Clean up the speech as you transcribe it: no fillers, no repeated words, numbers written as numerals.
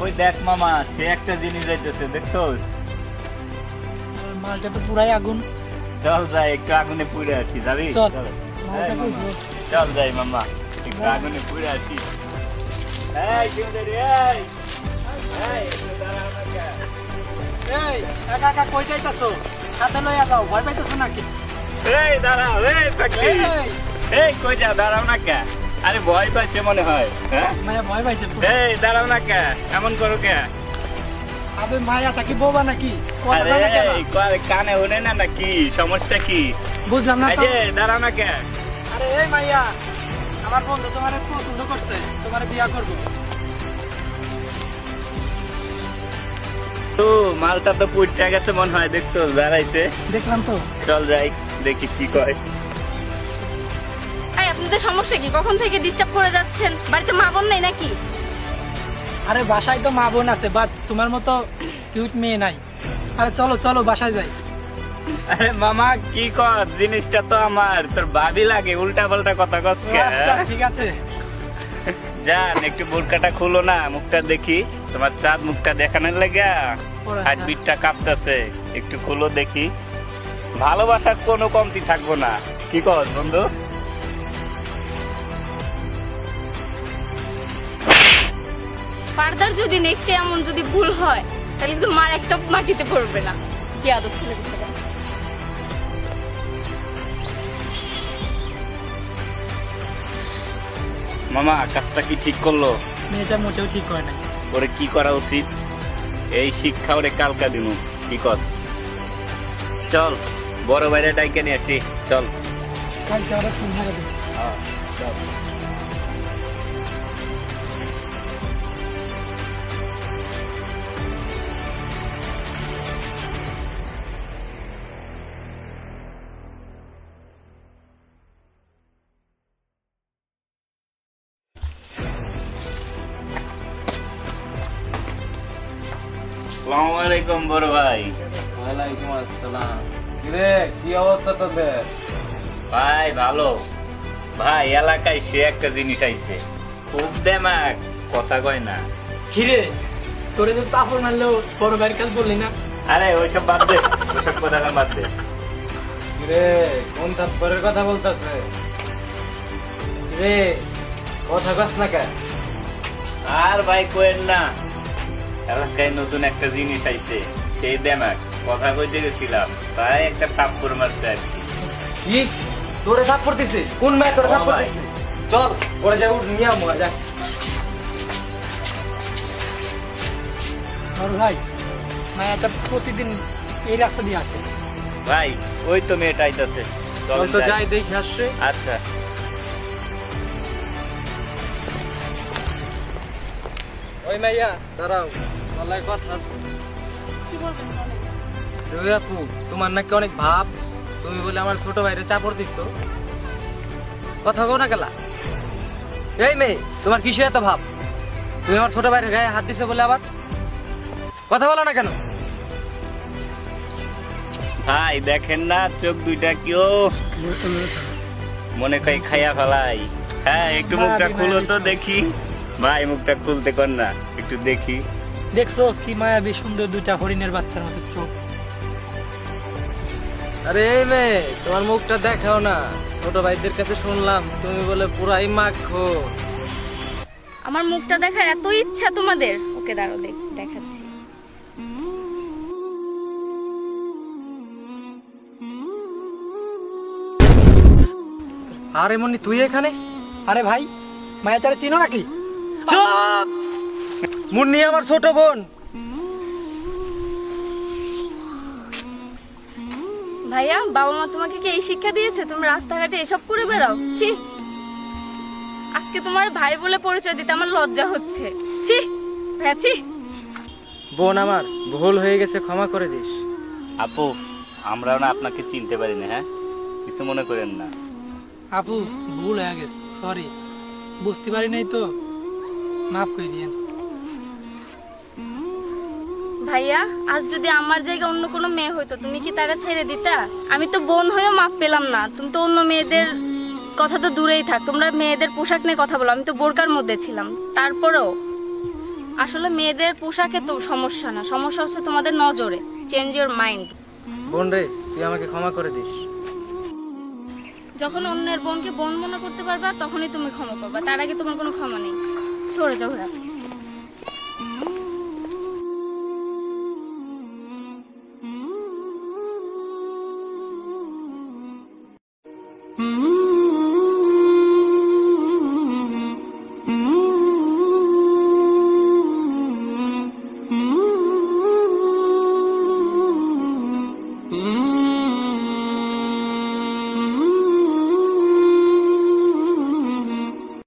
ওই দেখ মামা, সে একটা জিনিস যাইতেছে, দেখছোস? মালটা তো পুরাই আগুন। চল যাই, একটু আগুনে পুড়ে আসি, যাবি? চল। এই মামা, চল যাই মামা, একটু আগুনে পুড়ে আসি। এই সুন্দরী, একটু দাঁড়াও না কে? এই একা একা কই যাইতাছো? সাথে লইয়া যাও, ভয় পাইতাছো নাকি? এই দাঁড়াও, এই পাখি, এই কই যা, দাঁড়াও না কে? আরে ভয় পাইছে মনে হয়, হ্যাঁ? মায়া ভয় পাইছে। এই দাঁড়াও না কে, এমন করো কে? আবে মায়াটা কি বোবা নাকি? আরে কানে ওনে না নাকি, সমস্যা কি? বুঝলাম না এই তো। যে দাঁড়াও না কে? আরে এই মাইয়া, আমার বন্ধু তোমারে পছন্দ করছে, তোমারে বিয়া করবো। তো মালটা তো পুইটা গেছে মনে হয়, দেখছো দাঁড়াইছে। দেখলাম তো। চল যাই, দেখি কি কয়। এই আপনাদের সমস্যা কি? কখন থেকে ডিস্টার্ব করে যাচ্ছেন? বাড়িতে মা বোন নেই নাকি? আরে বাসায় তো মা বোন আছে, বাট তোমার মতো কিউট মেয়ে নাই। আরে চলো চলো বাসায় যাই। আরে মামা কি কর, জিনিসটা তো আমার, তোর ভাবি লাগে, উল্টা পাল্টা কথা কস কে? আচ্ছা ঠিক আছে। জান একটু বোরকাটা খুলো না, মুখটা দেখি, তোমার চাঁদ মুখটা দেখানোর লাগা হার্টবিটটা কাঁপতেছে, একটু খুলো দেখি। ভালোবাসার কোনো কমতি থাকবো না, কি কর বন্ধু? ফার্দার যদি নেক্সট এমন যদি ভুল হয় তাহলে কিন্তু মার একটা মাটিতে পড়বে না। কি আদব ছেলে কোথাকার। মামা কাজটা কি ঠিক করলো? মেয়েটা মোটেও ঠিক হয় না। ওরে কি করা উচিত? এই শিক্ষা ওরে কালকা দিমু, কি কস? চল বড় বাইরে ডাইকে নিয়ে আসি, চল। কালকে আমরা সন্ধ্যা দেবো। চল। আসসালামু আলাইকুম বড় ভাই। ওয়ালাইকুম আসসালাম। কিরে কি অবস্থা তোদের? ভাই ভালো। ভাই এলাকায় সে একটা জিনিস আইছে, খুব দেমাক, কথা কয় না। কিরে তোরে যে চাপড় মারলো বড় ভাইয়ের কাজ বললি না? আরে ওইসব বাদ দে, ওইসব কথা বাদ দে। কিরে কোন তাৎপরের কথা বলতেছে? কিরে কথা কস না কেন? আর ভাই কোয়েন না, এলাকায় নতুন একটা জিনিস আইছে, সেই দেমাক, কথা কইতে গেছিলাম, তাই একটা থাপ্পড় মারছে আর কি। কি তোরে থাপ্পড় দিছে? কোন মেয়ে তোরে ও থাপ্পড় ভাই। দিছে? চল ওরে যাই, উঠ নিয়ে আমো যা। বড় ভাই মায়াটা প্রতিদিন এই রাস্তা দিয়ে আসে। ভাই ওই তো মেয়েটা আইতাছে, চল চল তো যাই। যাই দেখি আসছে। আচ্ছা। ওই মাইয়া দাঁড়াও, গলায় কথা আছে। কি বলবেন বলেন? ওই আপু, তোমার নাকি অনেক ভাব, তুমি বলে আমার ছোট ভাইরে চাপড় দিছো, কথা কও না গেলা? এই মেয়ে তোমার কিসে এত ভাব? তুমি আমার ছোট ভাইয়ের গায়ে হাত দিছো বলে আবার কথা বলো না কেন? ভাই দেখেন না চোখ দুইটা কেউ মনে কয় খাইয়া ফেলাই। হ্যাঁ একটু মুখটা খুলো তো দেখি। ভাই মুখটা খুলতে কর না, একটু দেখি। দেখছো কি মায়াবী সুন্দর দুইটা হরিণের বাচ্চার মতো চোখ। আরে এই মেয়ে তোমার মুখটা দেখাও না, ছোট ভাইদের কাছে শুনলাম তুমি বলে পুরাই মাখো। আমার মুখটা দেখার এত ইচ্ছা তোমাদের? ওকে দাঁড়াও দেখাচ্ছি। আরে মনি তুই এখানে? আরে ভাই মায়াটারে চিনো নাকি? চুপ! মুন্নি আমার ছোট বোন। ভাইয়া বাবা মা তোমাকে কি এই শিক্ষা দিয়েছে তুমি রাস্তাঘাটে এসব করে বেড়াও? ছি, আজকে তোমার ভাই বলে পরিচয় দিতে আমার লজ্জা হচ্ছে। ছি ভাইয়া, ছি। বোন আমার ভুল হয়ে গেছে, ক্ষমা করে দিস। আপু আমরাও না আপনাকে চিনতে পারি না, হ্যাঁ কিছু মনে করেন না। আপু ভুল হয়ে গেছে, সরি, বুঝতে পারি নাই তো, মাফ করে দিয়েন। ভাইয়া আজ যদি আমার জায়গায় অন্য কোনো মেয়ে হইতো তুমি কি তাকে ছেড়ে দিতা? আমি তো বোন হয়েও মাপ পেলাম না। তুমি তো অন্য মেয়েদের কথা তো দূরেই থাক, তোমরা মেয়েদের পোশাক নিয়ে কথা বলো, আমি তো বোরকার মধ্যে ছিলাম। তারপরেও আসলে মেয়েদের পোশাকে তো সমস্যা না, সমস্যা হচ্ছে তোমাদের নজরে। Change your mind. বোন রে, তুই আমাকে ক্ষমা করে দিস। যখন অন্যের বোনকে বোন মনে করতে পারবা তখনই তুমি ক্ষমা পাবা, তার আগে তোমার কোনো ক্ষমা নেই। সরে যাও ভাইয়া।